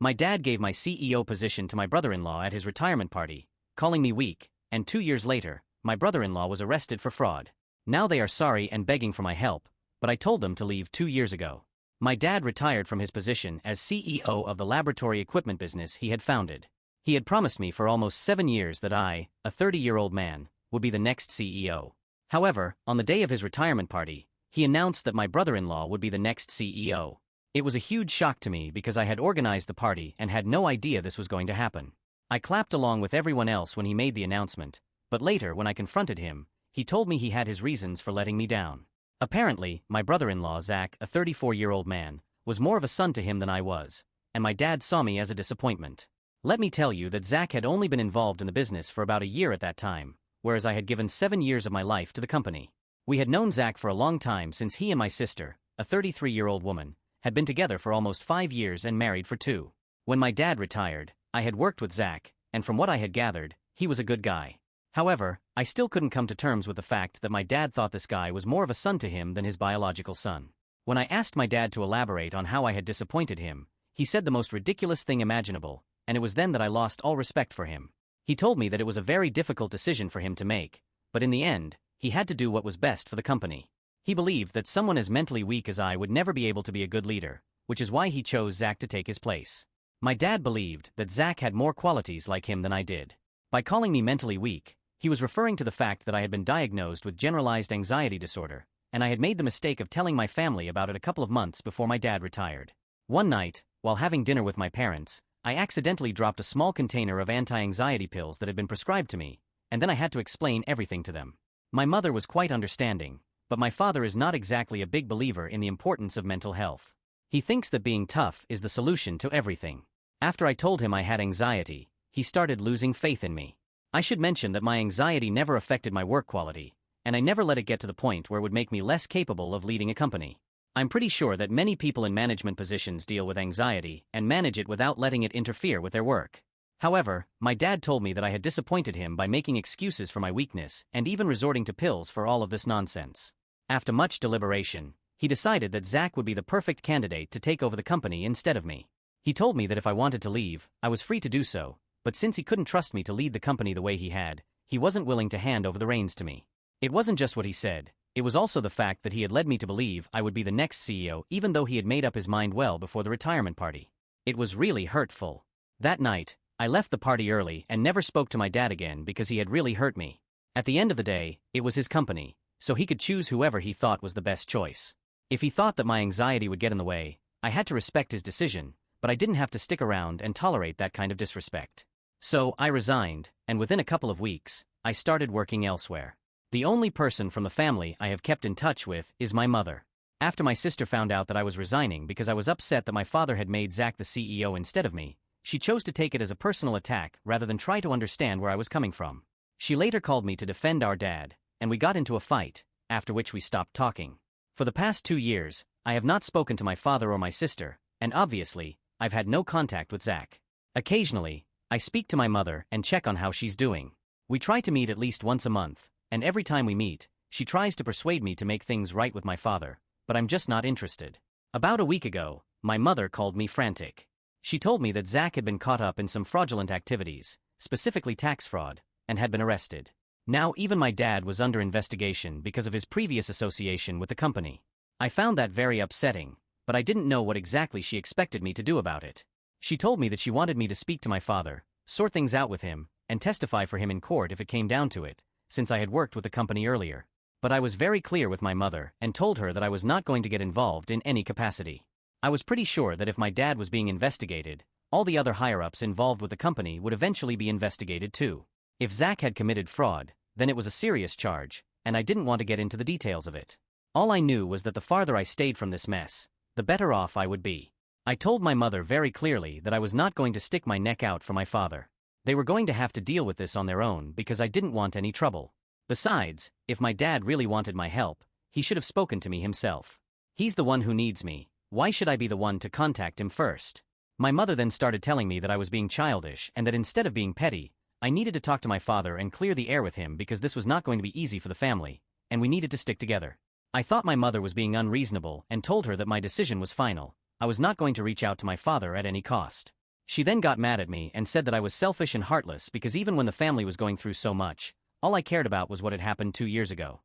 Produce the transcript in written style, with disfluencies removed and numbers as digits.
My dad gave my CEO position to my brother-in-law at his retirement party, calling me weak, and 2 years later, my brother-in-law was arrested for fraud. Now they are sorry and begging for my help, but I told them to leave 2 years ago. My dad retired from his position as CEO of the laboratory equipment business he had founded. He had promised me for almost 7 years that I, a 30-year-old man, would be the next CEO. However, on the day of his retirement party, he announced that my brother-in-law would be the next CEO. It was a huge shock to me because I had organized the party and had no idea this was going to happen. I clapped along with everyone else when he made the announcement, but later when I confronted him, he told me he had his reasons for letting me down. Apparently, my brother-in-law Zach, a 34-year-old man, was more of a son to him than I was, and my dad saw me as a disappointment. Let me tell you that Zach had only been involved in the business for about a year at that time, whereas I had given 7 years of my life to the company. We had known Zach for a long time since he and my sister, a 33-year-old woman, had been together for almost 5 years and married for 2. When my dad retired, I had worked with Zach, and from what I had gathered, he was a good guy. However, I still couldn't come to terms with the fact that my dad thought this guy was more of a son to him than his biological son. When I asked my dad to elaborate on how I had disappointed him, he said the most ridiculous thing imaginable, and it was then that I lost all respect for him. He told me that it was a very difficult decision for him to make, but in the end, he had to do what was best for the company. He believed that someone as mentally weak as I would never be able to be a good leader, which is why he chose Zach to take his place. My dad believed that Zach had more qualities like him than I did. By calling me mentally weak, he was referring to the fact that I had been diagnosed with generalized anxiety disorder, and I had made the mistake of telling my family about it a couple of months before my dad retired. One night, while having dinner with my parents, I accidentally dropped a small container of anti-anxiety pills that had been prescribed to me, and then I had to explain everything to them. My mother was quite understanding, but my father is not exactly a big believer in the importance of mental health. He thinks that being tough is the solution to everything. After I told him I had anxiety, he started losing faith in me. I should mention that my anxiety never affected my work quality, and I never let it get to the point where it would make me less capable of leading a company. I'm pretty sure that many people in management positions deal with anxiety and manage it without letting it interfere with their work. However, my dad told me that I had disappointed him by making excuses for my weakness and even resorting to pills for all of this nonsense. After much deliberation, he decided that Zach would be the perfect candidate to take over the company instead of me. He told me that if I wanted to leave, I was free to do so, but since he couldn't trust me to lead the company the way he had, he wasn't willing to hand over the reins to me. It wasn't just what he said, it was also the fact that he had led me to believe I would be the next CEO even though he had made up his mind well before the retirement party. It was really hurtful. That night, I left the party early and never spoke to my dad again because he had really hurt me. At the end of the day, it was his company, so he could choose whoever he thought was the best choice. If he thought that my anxiety would get in the way, I had to respect his decision, but I didn't have to stick around and tolerate that kind of disrespect. So, I resigned, and within a couple of weeks, I started working elsewhere. The only person from the family I have kept in touch with is my mother. After my sister found out that I was resigning because I was upset that my father had made Zach the CEO instead of me, she chose to take it as a personal attack rather than try to understand where I was coming from. She later called me to defend our dad, and we got into a fight, after which we stopped talking. For the past 2 years, I have not spoken to my father or my sister, and obviously, I've had no contact with Zach. Occasionally, I speak to my mother and check on how she's doing. We try to meet at least once a month, and every time we meet, she tries to persuade me to make things right with my father, but I'm just not interested. About a week ago, my mother called me frantic. She told me that Zach had been caught up in some fraudulent activities, specifically tax fraud, and had been arrested. Now even my dad was under investigation because of his previous association with the company. I found that very upsetting, but I didn't know what exactly she expected me to do about it. She told me that she wanted me to speak to my father, sort things out with him, and testify for him in court if it came down to it, since I had worked with the company earlier. But I was very clear with my mother and told her that I was not going to get involved in any capacity. I was pretty sure that if my dad was being investigated, all the other higher-ups involved with the company would eventually be investigated too. If Zach had committed fraud, then it was a serious charge, and I didn't want to get into the details of it. All I knew was that the farther I stayed from this mess, the better off I would be. I told my mother very clearly that I was not going to stick my neck out for my father. They were going to have to deal with this on their own because I didn't want any trouble. Besides, if my dad really wanted my help, he should have spoken to me himself. He's the one who needs me. Why should I be the one to contact him first? My mother then started telling me that I was being childish and that instead of being petty, I needed to talk to my father and clear the air with him because this was not going to be easy for the family, and we needed to stick together. I thought my mother was being unreasonable and told her that my decision was final. I was not going to reach out to my father at any cost. She then got mad at me and said that I was selfish and heartless because even when the family was going through so much, all I cared about was what had happened 2 years ago.